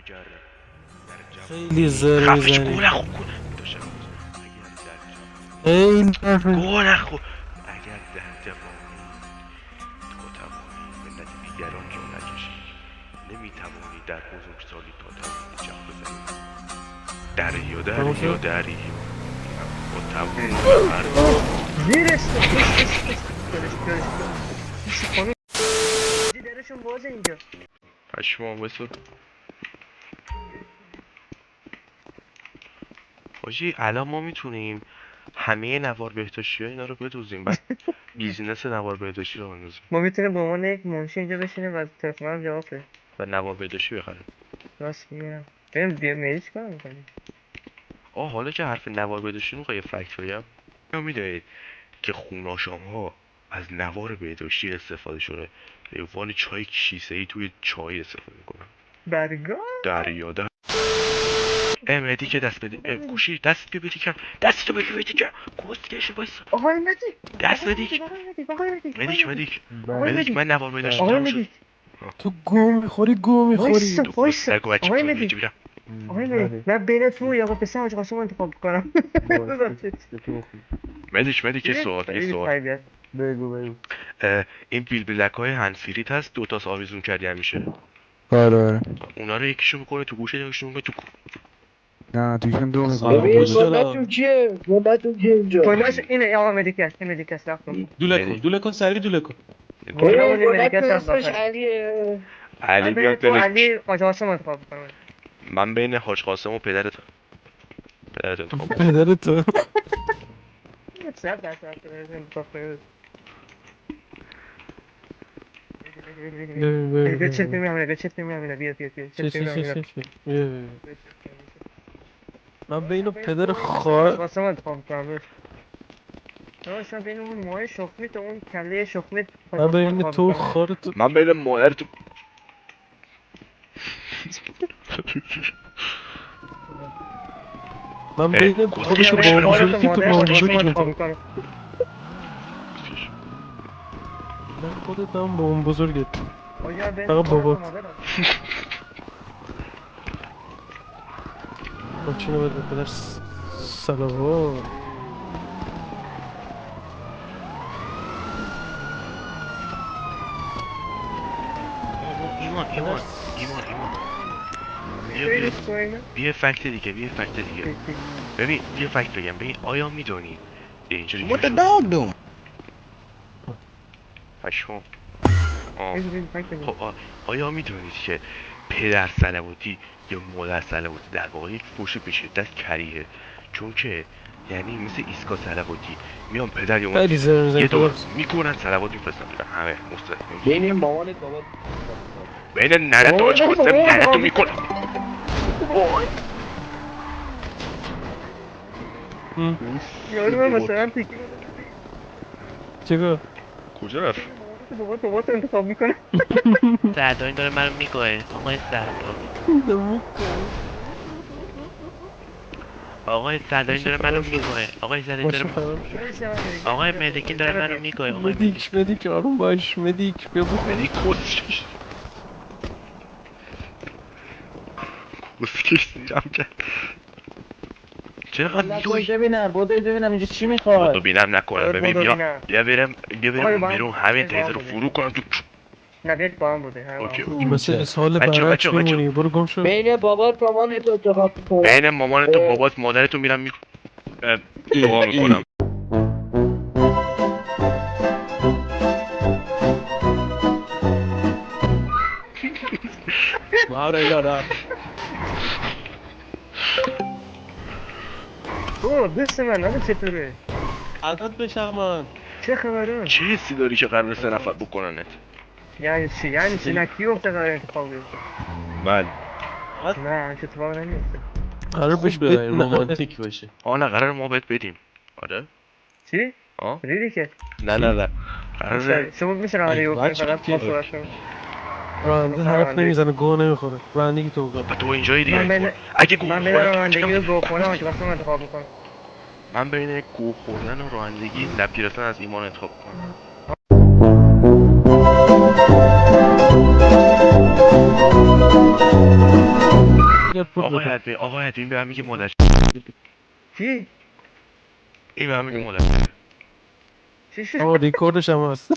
میکردم در خیلی جوانی زر خفش میزنی. گو نخور داشتم اگر در خیلی گو نخور اگر در جوانی تا توانی منت دیگران را نکشی نمیتوانی در بزرگسالی تا توانی چپ بزنی دریا تموم دریا شد؟ دریا با تمام مردم زیرش کن پس خانم درشون بازه اینجا پشمام بسر حاجی الان ما میتونیم همه نوار بهداشتی ها اینا رو بدوزیم بعد بیزینس نوار بهداشتی رو بندازیم ما میتونیم به عنوان یک منشی اینجا بشینیم و از تلفنم جواب بده و نوار بهداشتی بخریم راست میگم بریم بیا میریش کار میکنیم حالا که حرف نوار بهداشتی میخوای یه فکت بگم یا میدونید که خوناشام ها از نوار بهداشتی استفاده شده به عنوان چای کیسه ای توی چای استفاده میکنن برگاه دریا در مهدی که دست بده گوشی دست بده کم دست تو بده کم کسکش وایسا آقای مدیک دست بدیک مدیک من نوار بهداشتی آقای تموم شد مدیک تو گو میخوری گو میخوری. وایسا تو وایسا نگو بچه آقای کن مدیک بیرم آقای مدیک من بین تو یا پسر حاج قاسم انتخاب کنم مدیک یه سوال بگو. این بیلبیلک های هنسفریت هست دوتا آویزون کردی همیشه آره. اونا رو یکیشو میکنه تو گوشه یکیشو میکنه تو نه دیگه دو ببین میکنه. گلتون کیه اینجا کلاش اینه آقا مدیک است این مدیک است دوله کن سری دوله کن. ببین گلتون اسمش علیه علی من میاد تو دلش علی حاج قاسم انتخاب کنم من بین حاج قاسم و پدرت انتخاب کنم. پدر تو 100% انتخاب کنم بیا چه فیلمی همینه چه فیلمی همینه بیا چه فیلمی همینه من بین پدر خواهر قاسم انتخاب کنم شما بین اون ماه شخمیت و اون کله شخمیت من بین تو خواهر تو من بین مادر تو من بین خودش کسکش با بشه بزرگی تو با بزرگی انتخاب کنم نه خودت هم با اون بزرگت آیا بین فقط بابات. مادرم ماشینو بده پدر سلوات. ایمان بیا فکت دیگه ببین بیا فکت بگم ببین آیا میدونی اینجوری What the dog doing? پشمام خب آیا میدونید که پدر صلواتی یا مادر صلواتی در واقع یک فوش به شدت کریه چون که یعنی مثل ایسکا صلواتی میان پدر یا خیلی زر میزنی یه دور پدر. میکنن صلوات میفرستن همه مستقیم بین مامانت بابات بین ننت و حاج قاسم ننتو میکنن یارو من مثلا تیکی چیکار؟ کجا رفت بابات انتخاب میکنه سردار داره منو میگوه آقای سردار آقای سردار داره منو میگوه آقای سردار ماشین داره خراب شد. آقای مدکین داره منو میگوه آقای مدیک آروم باش مدیک بیا بخور. مدیک کسکش سیرم کرد چرا میدوی ببینم اینجا چی تو میخواد بینم نکنم ببین بیا برم آقای با هم بیرون همین با هم تیزه رو بوده. فرو کنم تو نه بیاید با هم بوده اوکی مثل سال بچه، برعکس میمونی برو گم شو. بین بابات مامانت انتخاب کن بین مامانت و بابات مادرتو میرم دعا میکنم آره یارا دست من آقا چطوره عدد بشم چه خبره چه حسی داری که قرار 3 نفر بکننت یعنی چی نه کی گفته قرار انتخاب بیفته من نه چه اتفاق نمیفته قرار بهش بدین رومانتیک باشه. نه قرار ما بهت بدیم آره چی؟ آه ریدی که نه قرار شما میشه رانندگی بکنی فقط ما صحبت کنیم راننده حرف نمیزنه گوه نمیخوره رانندگی تو بکن. تو اینجایی دیگه من اگه گوه من بین خوردن رانندگی و گو خوردن حاج قاسم انتخاب میکنم من بین گوه خوردن و رانندگی لب گرفتن از ایمان انتخاب کنم بیاد پول آقای بده. ادمین آقای ادمین به من میگه مادر چی؟ این به من میگه مادر چی شد؟ آقا ریکوردش هم هست.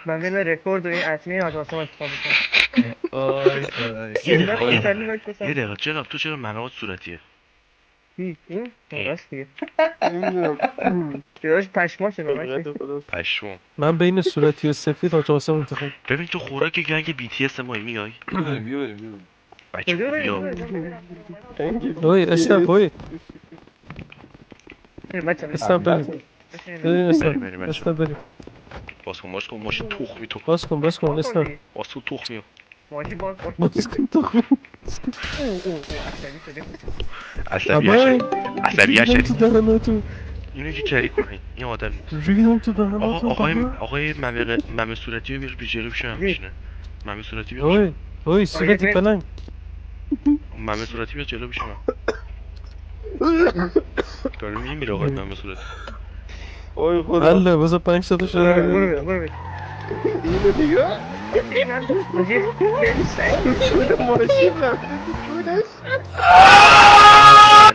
من بین رکورد و این ادمین حاج قاسم انتخاب میکنم. آی خدای یه من دقیقه خودم حاج یه قاسم. دقیقه چرا تو چرا منابع صورتیه این؟ این. راست دیگه. دیداش پشماش رو پشمام من بین صورتی و سفید حاج قاسم انتخاب. ببین تو خوراک گنگ BTS مایی میای بچه خوبی ها اوی اسنپ اوی اسنپ بریم. بریم اسنپ. بریم بچه اسنپ بریم. باز کن ماشین تخمی تو باز کن اسنپ. باز تو تخمی ها ماشین باز کن. باز کن تو خوب. عصبی ابای عصبی ریدم تو دهناتو. اینو که چری کنی این آدم نیست ریدم تو دهناتو. آقای ممه صورتی رو بیار جلو پیش من بشینه ممه صورتی بیار اوی اوی صورتی پلنگ. ممه صورتی بیار جلو پیش من داره میمیره آقای ممه صورتی اوی خدا الله بذار 500 شده. برو اینو نگاه خود ماشین رفته تو خودش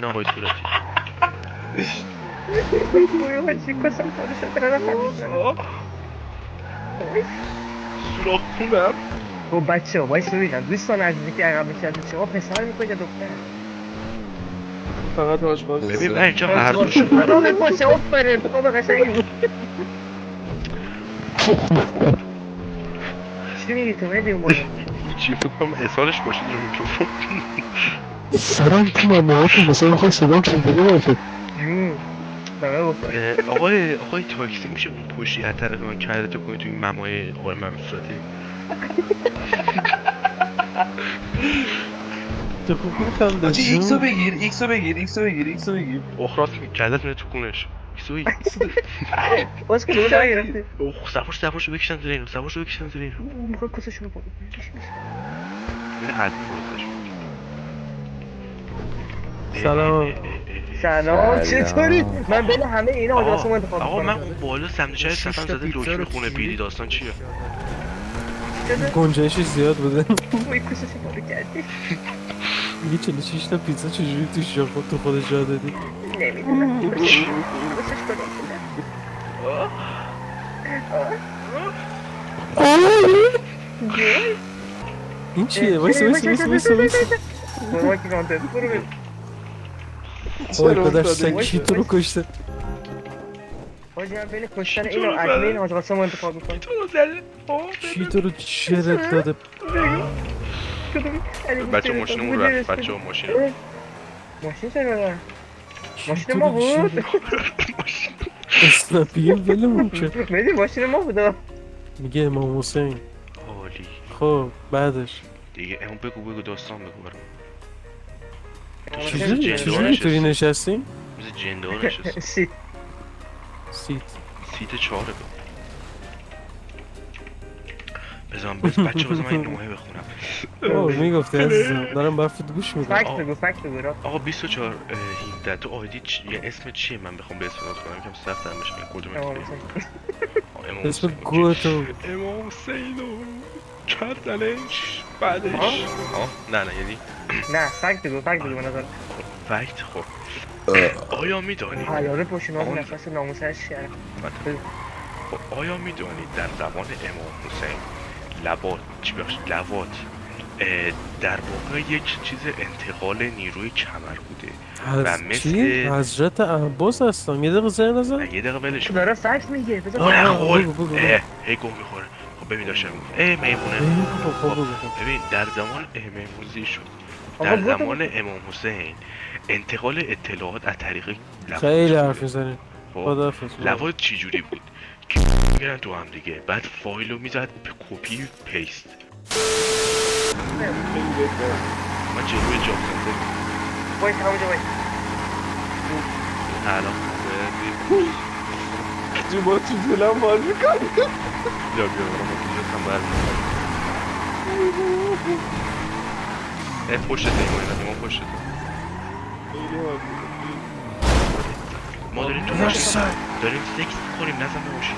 نه آقای صورتی سراخ خونم خب بچه ها باید ببینم دوستان عزیزی که عقب نشسته شما پسر میکنید یا دختر؟ فقط حاج قاسم. ببین من اینجا هر دو شد راقب باشه آفرین انتخاب قشنگی بود. چی میگی تو مهدی اون بالا؟ چی میکنم احسانش باشید رو میکروفون سرم تو مماهاتون مثلا میخوای صدام چندگی باشه. بقیه گفتم آقای تاکسی میشه اون پشتی از طرف من کرده تو کنی توی این ممای آقای ممه صورتی تو خوب میخنده آجی ایکسو جون. بگیر ایکسو بگیر اخراس کردت میره تو کونش ایسوی باز کنه اون داره گرفته سوارشو بکشن زیر اینو سوارشو بکشن زیر اینو او میخواد کسشو بکنه این قدیم درستش سلام. سلام چطوری؟ من بین همه اینا حاج قاسم انتخاب آقا من میکنم. اون بالا سمتچه سفم زده دکمه خونه بیری داستان چیه گنجایشش زیاد بوده. اوی کسشو پاره کردی؟ میگه 46 تا پیتزا چجوری تو ژاپن تو خودت جا دادی؟ نمیدونم کسش کنم این چیه؟ وایسا برو که کانتنت برو برو وای پدر سگ کی تو رو کشته؟ حاجی من بین کشتن اینو ادمین حاج قاسم انتخاب میکنم تو رو زده کی تو رو چرت داده؟ بچه ماشینمون رفت بچه ها ماشین ماشین چرا رفت؟ کی ماشین تو ما رو بود؟ اسنپیه ولمون کرد. میدی ماشین ما بود میگه امام حسین. حالی خب بعدش دیگه اون بگو داستان بگو برام چجوری توی نشستیم؟ مثل جندار نشست سیت سیت 4 بذار بچه من این نوعه بخونم اوه میگفتی عزیزم دارم برفت گوش میدم. فکت بگو راست آقا 24 17 تو آیدی یه اسم چیه من بخوام به اسم نوت کنم کم سخت هم بشه کدوم اسم گوه تو امام حسین و کردنش بعدش نه یعنی نه فکت بگو به نظر فکت خب آیا میدانید حیاره پشناز نفس ناموسش شرم خب آیا میدانید در زمان امام حسین لوات در واقع یک چیز انتقال نیروی کمر بوده و چی؟ حضرت عباس هستم یه دقیقه زر نزن؟ یه دقیقه ولش داره فکت میگه بذار هی گم میخوره خب ببین داشتم میمونه ببین در زمان میمونزی شد در زمان امام حسین انتقال اطلاعات از طریق لوات خیلی حرف میزنی خداحافظ لوات چی جوری بود که میرن تو هم دیگه بعد فایلو میزد به کپی پیست من جلوی جاب سنتر وای همونجا وای الان جو با تو دلم باز میکنی بیا برام تو جسم برد پشت ایمان پشت ما داریم تو ماشین داریم سکس میکنیم نزن به ماشین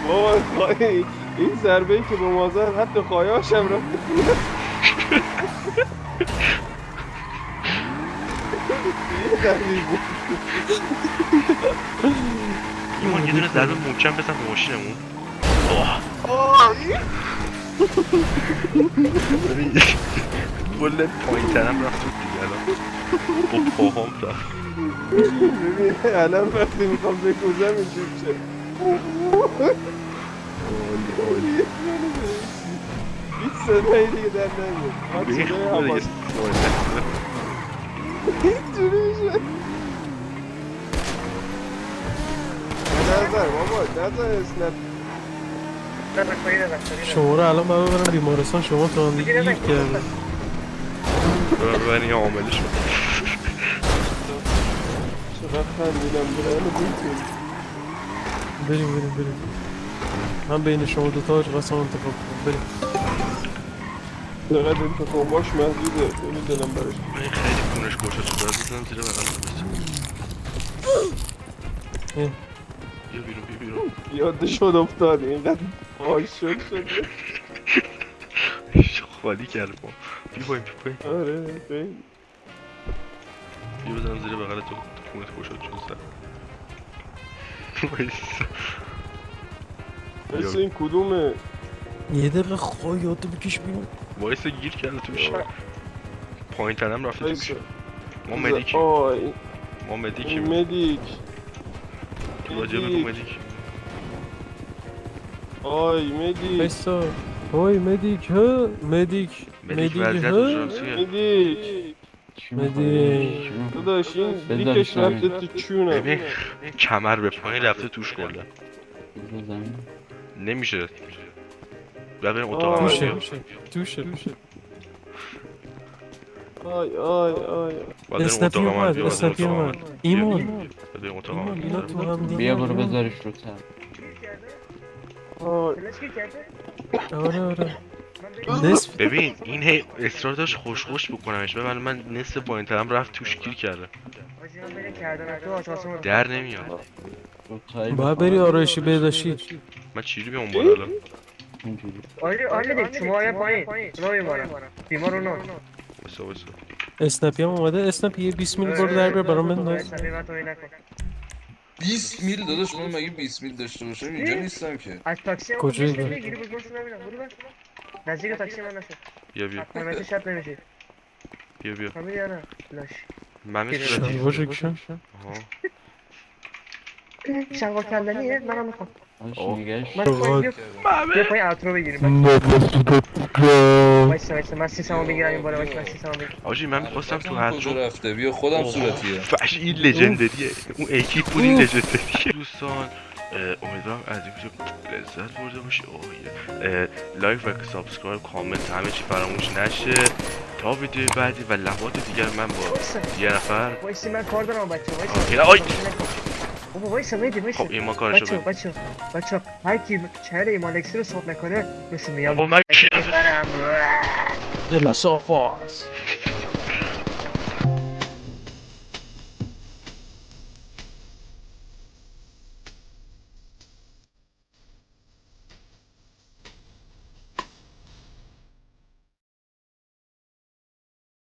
بابا خواهی این ضربه ای که به ما زد حتی خواهاش هم رفت. این ضربه بود. ایمان یه دونه ضربه محکم بزن به ماشینمون. کل پایین تنم رفت تو دیگه الان با پاهام رفت. ببین الان وقتی میخوام بکوزم اینجور شه. هیچ صدایی دیگه در نمیاد. به این صدای خوبه دیگه حواس اینجوری میشه. نظر بابا نظر اسنپ. شما رو الان باید ببرم بیمارستان، شما تو هم دیگه گیر کرده. ببین یه عاملش بود. چقدر خندیدم برای بریم. من بین شما دوتا قسم انتخاب کنم. بریم. چقدر انتخاباش محدوده. خیلی دلم برش. من خیلی خونش گوشه تو باید بزنم زیر بغلم این. بیا بیرون. یادشون افتاد اینقدر عاشق شده. خالی کرد ما. بیا پایین. آره خیلی. بیا بزنم زیر بغل تو خونت گوشه چون سر. مثل این کدومه؟ یه دقیقه خواهیاتو بکش بیرون. وایسا گیر کرده توش. پایین تنم رفته توش. ما مدیکیم. مدیک. تو راجع بگو مدیک. آی مدیک. بایستا. اوی مدیک ها. مدیک وضعیت ها. اورژانسیه. مدیک. داداش این دیکش رفته تو چونه. ببین کمر به پایین رفته توش کلا. نمیشه. بیا بریم اتاق توشه. آی اسنپی اومد. ایمان بریم اتاق اینا تو هم دیگه. بیا برو بذارش رو تر. آره نصف. ببین این هی اصرار داشت خوش بکنمش. ببین من نصف پایین ترم رفت توش گیر کرده. در نمیاد. باید بری آرایشی بهداشتی. من چجوری بیام بالا الان؟ آره شما یا پایین رو بیمار رو وایسا. اسنپی هم اومده. اسنپی یه 20 میل برو در بر برام بنداز. 20 میل داداش من مگه 20 میل داشته باشم اینجا نیستم که. از تاکسی هم کجایی کجایی بری؟ بگیری بگوشون نمیدم برو نزدیک تاکسی من نشد. بیا همه شب نمیشه بیا همه یا نه لاش ممی صورتی. شلوار کشم. شلوار کندنیه منم میخوام آه. نگهش من پایین بیا پایین اوترو بگیریم وایسا من سیسمو بگیرم این بالا وایسا من سیسمو بگیرم. آجی من میخواستم تو کجا هترو. رفته بیا خودم صورتیه. فش این لژندریه. اون ایکی پول این لژندریه. دوستان امیدوارم از این ویدیو لذت برده باشی. لایک و سابسکرایب کامنت همه چی فراموش نشه. تا ویدیو بعدی و لحظات دیگر من با یه نفر. وایسی من کار دارم بچه آی بابا وایسا میدی وایسا. خب ایمان کارشو بگو. بچه هر کی چهره ایمان اکسی رو صاحب نکنه مثل میام بابا من کی دل صافاست.